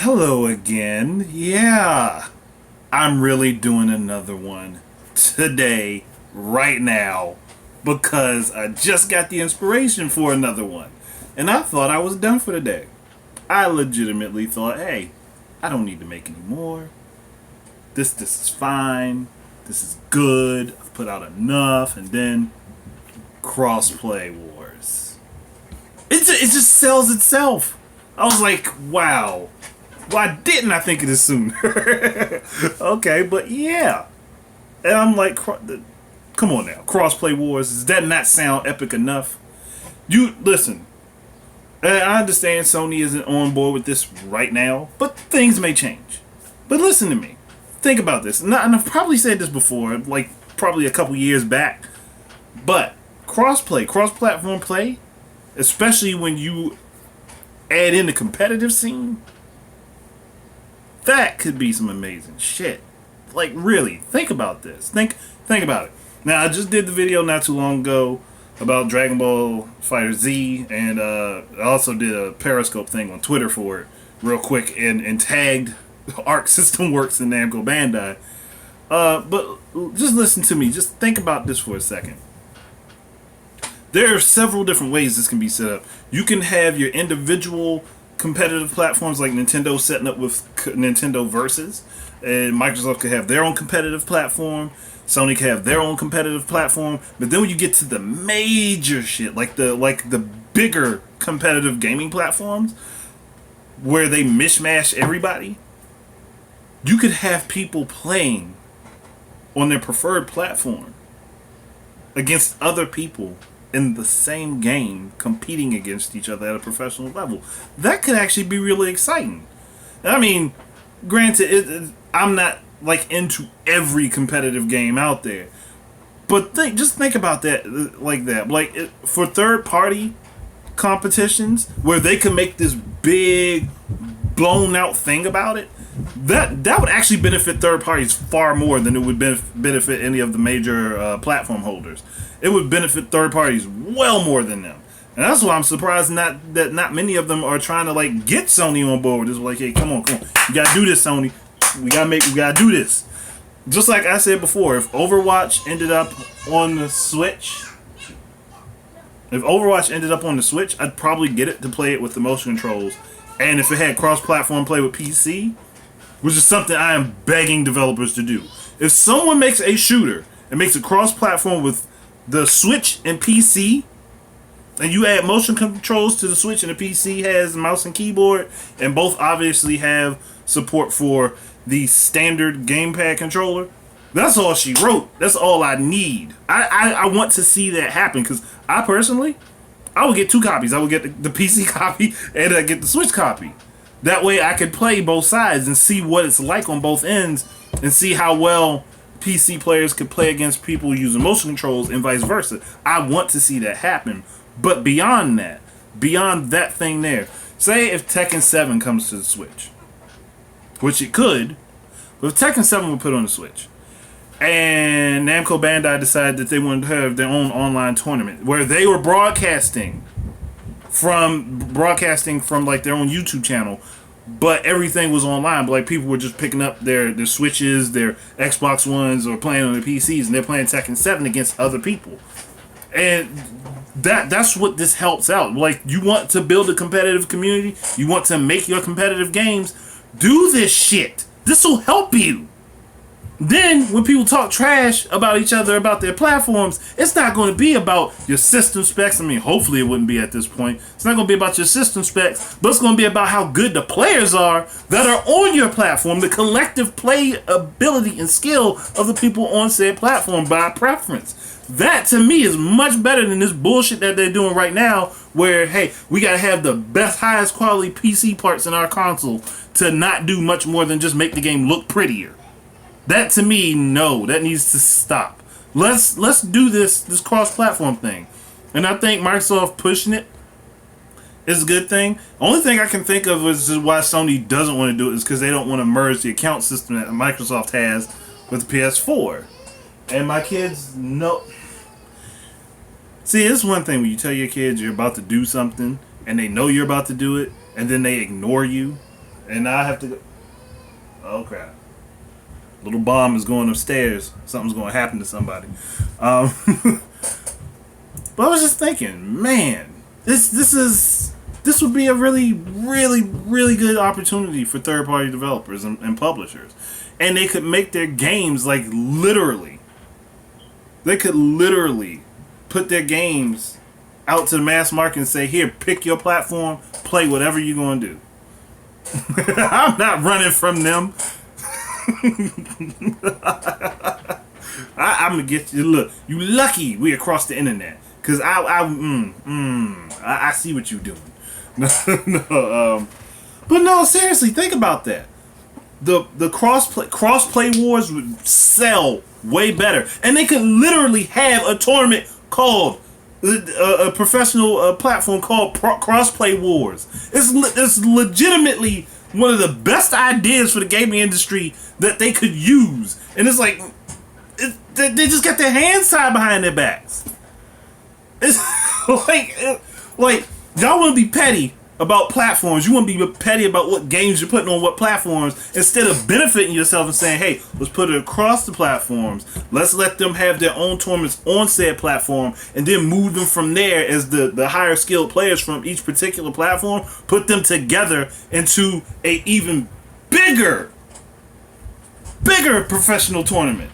Hello again. Yeah, I'm really doing another one today, right now, because I just got the inspiration for another one. And I thought I was done for the day. I legitimately thought, hey, I don't need to make any more. This is fine. This is good. I've put out enough. And then crossplay wars. It just sells itself. I was like, wow. Why didn't I think of this sooner? Okay, but yeah. And I'm like, come on now. Crossplay wars. Does that not sound epic enough? You, listen. I understand Sony isn't on board with this right now, but things may change. But listen to me. Think about this. And I've probably said this before, like probably a couple years back. But cross-platform play, especially when you add in the competitive scene, that could be some amazing shit. Like, really, think about this. Think about it. Now, I just did the video not too long ago about Dragon Ball Fighter Z, and I also did a Periscope thing on Twitter for it, real quick, and tagged Arc System Works and Namco Bandai. But just listen to me. Just think about this for a second. There are several different ways this can be set up. You can have your individual competitive platforms like Nintendo setting up with Nintendo Versus, and Microsoft could have their own competitive platform. Sony could have their own competitive platform. But then when you get to the major shit, like the bigger competitive gaming platforms, where they mishmash everybody, you could have people playing on their preferred platform against other people in the same game, competing against each other at a professional level. That could actually be really exciting. I mean, granted, I'm not like into every competitive game out there, but just think about that like that. Like for third party competitions where they can make this big blown out thing about it, that would actually benefit third parties far more than it would benefit any of the major platform holders. It would benefit third parties well more than them, and that's why I'm surprised that not many of them are trying to like get Sony on board. It's like, hey, come on, you gotta do this, Sony. We gotta do this. Just like I said before, if Overwatch ended up on the Switch, I'd probably get it to play it with the motion controls. And if it had cross-platform play with PC, which is something I am begging developers to do. If someone makes a shooter and makes it cross-platform with the Switch and PC, and you add motion controls to the Switch and the PC has mouse and keyboard, and both obviously have support for the standard gamepad controller, that's all she wrote. That's all I need. I want to see that happen, because I personally, I would get two copies. I would get the PC copy and I get the Switch copy. That way I could play both sides and see what it's like on both ends, and see how well PC players could play against people using motion controls and vice versa. I want to see that happen. But beyond that thing there, say if Tekken 7 comes to the Switch, which it could, but if Tekken 7 would put on the Switch, and Namco Bandai decided that they wanted to have their own online tournament where they were broadcasting from like their own YouTube channel, but everything was online. But like people were just picking up their Switches, their Xbox Ones, or playing on their PCs, and they're playing Tekken 7 against other people. And that's what this helps out. Like, you want to build a competitive community, you want to make your competitive games, do this shit. This will help you. Then, when people talk trash about each other, about their platforms, it's not going to be about your system specs. I mean, hopefully it wouldn't be at this point. It's not going to be about your system specs, but it's going to be about how good the players are that are on your platform, the collective play ability and skill of the people on said platform by preference. That, to me, is much better than this bullshit that they're doing right now, where, hey, we got to have the best, highest quality PC parts in our console to not do much more than just make the game look prettier. That, to me, no, that needs to stop. Let's do this cross-platform thing. And I think Microsoft pushing it is a good thing. The only thing I can think of is why Sony doesn't want to do it is because they don't want to merge the account system that Microsoft has with the PS4. And my kids know. See, it's one thing when you tell your kids you're about to do something and they know you're about to do it, and then they ignore you And now I have to go. Oh crap! Little bomb is going upstairs. Something's going to happen to somebody. Um, but I was just thinking, man, this would be a really good opportunity for third party developers and publishers, and they could make their games like literally. They could literally put their games out to the mass market and say, "Here, pick your platform, play whatever you're gonna do." I'm not running from them. I'm gonna get you. Look, you lucky we across the internet, cause I see what you doing. No, but no, seriously, think about that. The crossplay wars would sell way better, and they could literally have a tournament called a professional platform called Crossplay Wars. It's legitimately one of the best ideas for the gaming industry that they could use, and it's like they just got their hands tied behind their backs. It's like y'all want to be petty about platforms. You want to be petty about what games you're putting on what platforms instead of benefiting yourself and saying, hey, let's put it across the platforms. Let's let them have their own tournaments on said platform and then move them from there as the higher skilled players from each particular platform, put them together into a even bigger professional tournament.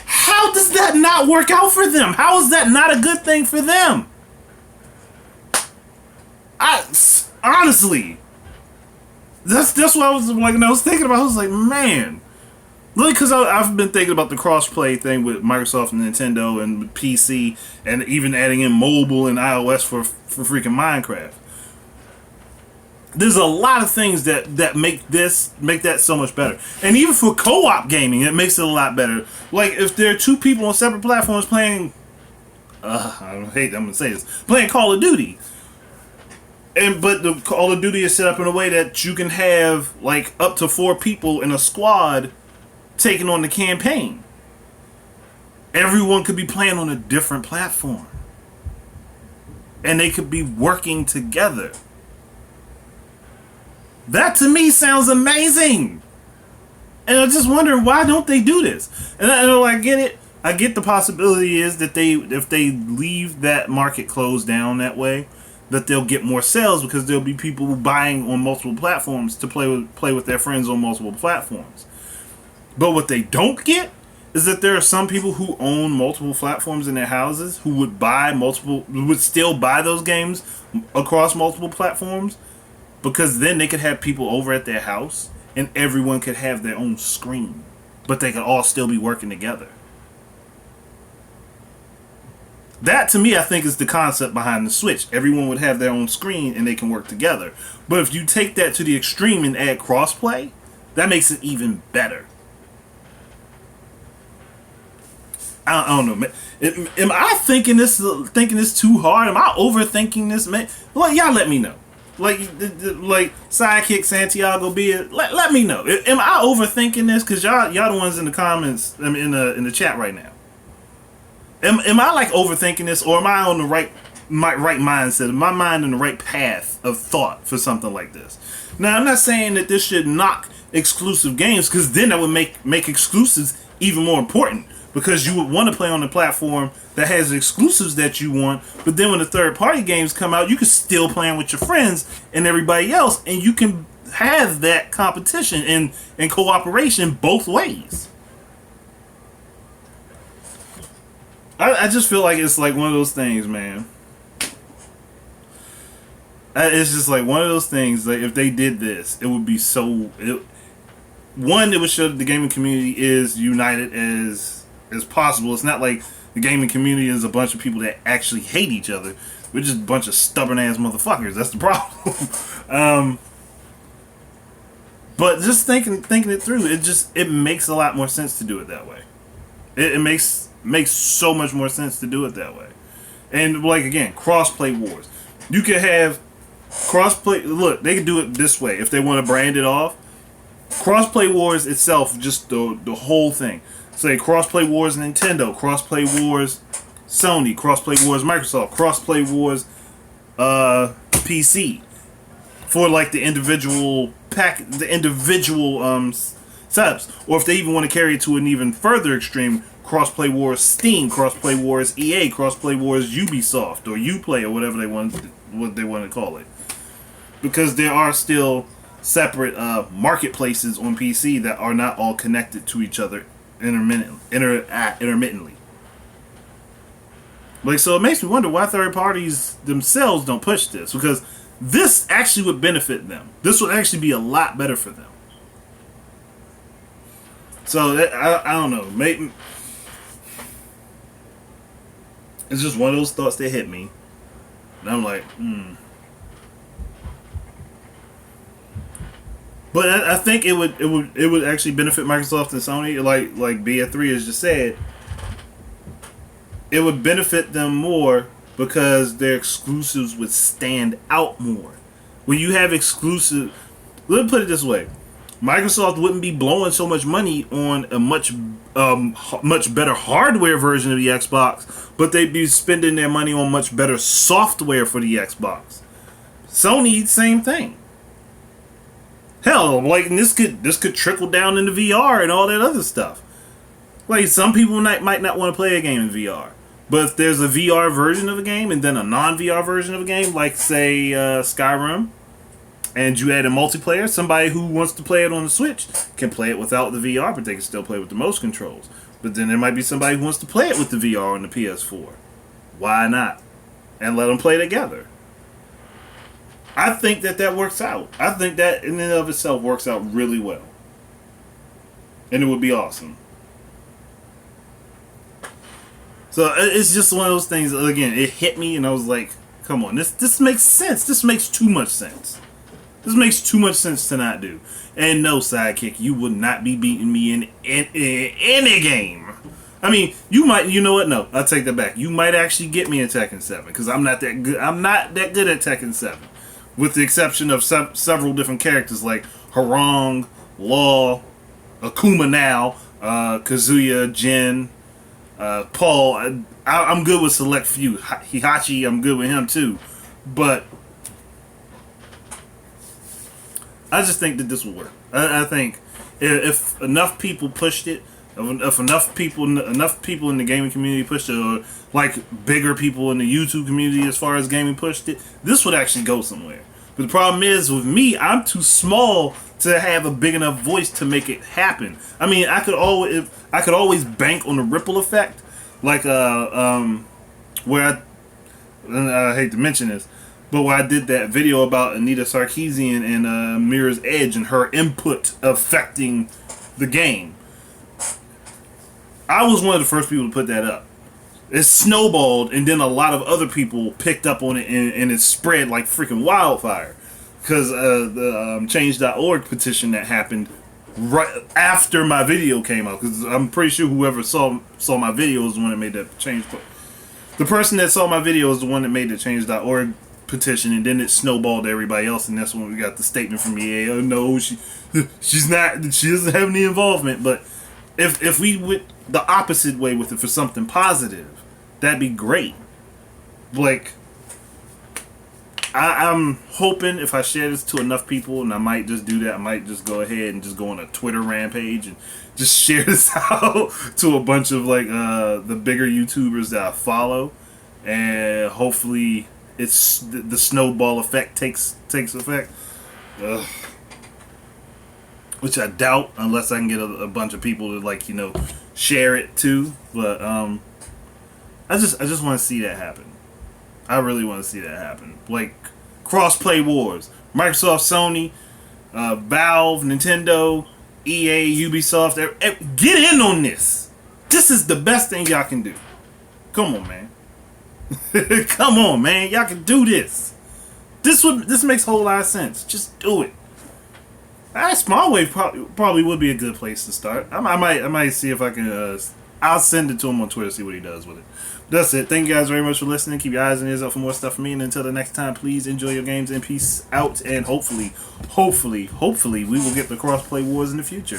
How does that not work out for them? How is that not a good thing for them? Honestly, that's what I was like. And I was thinking about. I was like, man, really, because I've been thinking about the crossplay thing with Microsoft and Nintendo and with PC, and even adding in mobile and iOS for freaking Minecraft. There's a lot of things that make that so much better, and even for co-op gaming, it makes it a lot better. Like if there are two people on separate platforms playing, I'm gonna say this, playing Call of Duty. But the Call of Duty is set up in a way that you can have like up to 4 people in a squad taking on the campaign. Everyone could be playing on a different platform, and they could be working together. That to me sounds amazing, and I'm just wondering why don't they do this? And I get it. I get the possibility is that if they leave that market closed down that way, that they'll get more sales because there'll be people buying on multiple platforms to play with their friends on multiple platforms. But what they don't get is that there are some people who own multiple platforms in their houses who would still buy those games across multiple platforms, because then they could have people over at their house and everyone could have their own screen, but they could all still be working together. That, to me, I think is the concept behind the Switch. Everyone would have their own screen and they can work together. But if you take that to the extreme and add crossplay, that makes it even better. I don't know, man. Am I thinking this too hard? Am I overthinking this, man? Well, y'all let me know. Like Sidekick Santiago be it. Let me know. Am I overthinking this? Because y'all the ones in the comments, I mean, in the chat right now. Am I like overthinking this, or am I on the right mindset? Am my mind in the right path of thought for something like this? Now, I'm not saying that this should knock exclusive games, because then that would make exclusives even more important, because you would want to play on the platform that has exclusives that you want, but then when the third party games come out, you can still play them with your friends and everybody else, and you can have that competition and cooperation both ways. I just feel like it's like one of those things, man. It's just like one of those things. Like if they did this, it would be so. It would show that the gaming community is united as possible. It's not like the gaming community is a bunch of people that actually hate each other. We're just a bunch of stubborn ass motherfuckers. That's the problem. But just thinking it through, it makes a lot more sense to do it that way. It makes so much more sense to do it that way. And like again, crossplay wars. You could have crossplay. Look, they could do it this way if they want to brand it off. Crossplay wars itself, just the whole thing. Say crossplay wars Nintendo, crossplay wars Sony, crossplay wars Microsoft, crossplay wars PC. for like the individual setups, or if they even want to carry it to an even further extreme, crossplay wars Steam, crossplay wars EA, crossplay wars Ubisoft or Uplay or whatever what they want to call it, because there are still separate marketplaces on PC that are not all connected to each other intermittently. Like, so it makes me wonder why third parties themselves don't push this, because this actually would benefit them. This would actually be a lot better for them. So I don't know. Maybe it's just one of those thoughts that hit me, and I'm like, But I think it would actually benefit Microsoft and Sony, like BF3 has just said. It would benefit them more because their exclusives would stand out more. When you have exclusive, let me put it this way: Microsoft wouldn't be blowing so much money on a much better hardware version of the Xbox, but they'd be spending their money on much better software for the Xbox. Sony, same thing. Hell, like this could trickle down into VR and all that other stuff. Like, some people might not want to play a game in VR, but if there's a VR version of a game and then a non-VR version of a game, like say Skyrim, and you add a multiplayer, somebody who wants to play it on the Switch can play it without the VR, but they can still play with the motion controls. But then there might be somebody who wants to play it with the VR on the PS4. Why not? And let them play together. I think that works out. I think that in and of itself works out really well. And it would be awesome. So it's just one of those things, again, it hit me and I was like, come on, this makes sense. This makes too much sense. This makes too much sense to not do. And no, Sidekick, you would not be beating me in any game. I mean, you might, you know what? No, I'll take that back. You might actually get me in Tekken 7, because I'm not that good. I'm not that good at Tekken 7. With the exception of several different characters like Harong, Law, Akuma now, Kazuya, Jin, Paul. I'm good with select few. Hihachi, I'm good with him too. But I just think that this will work. I think if enough people pushed it, if enough people in the gaming community pushed it, or like bigger people in the YouTube community as far as gaming pushed it, this would actually go somewhere. But the problem is with me, I'm too small to have a big enough voice to make it happen. I mean, I could always bank on the ripple effect, like where I hate to mention this, but where I did that video about Anita Sarkeesian and Mirror's Edge and her input affecting the game. I was one of the first people to put that up. It snowballed, and then a lot of other people picked up on it, and it spread like freaking wildfire. Because the Change.org petition that happened right after my video came out. Because I'm pretty sure whoever saw my video was the one that made that change. The person that saw my video is the one that made the Change.org petition, and then it snowballed to everybody else, and that's when we got the statement from EA. Oh no, she doesn't have any involvement. But if we went the opposite way with it for something positive, that'd be great. Like, I'm hoping if I share this to enough people, and I might just do that, I might just go ahead and just go on a Twitter rampage and just share this out to a bunch of like the bigger YouTubers that I follow, and hopefully it's the snowball effect takes effect. Which I doubt, unless I can get a bunch of people to, like, you know, share it too. But I just want to see that happen. I really want to see that happen. Like, cross-play wars, Microsoft, Sony, Valve, Nintendo, EA, Ubisoft. Get in on this. This is the best thing y'all can do. Come on, man. Come on, man. Y'all can do this. This makes a whole lot of sense. Just do it. Small Wave probably would be a good place to start. I might see if I can. I'll send it to him on Twitter, see what he does with it. That's it. Thank you guys very much for listening. Keep your eyes and ears out for more stuff from me. And until the next time, please enjoy your games and peace out. And hopefully, we will get the crossplay wars in the future.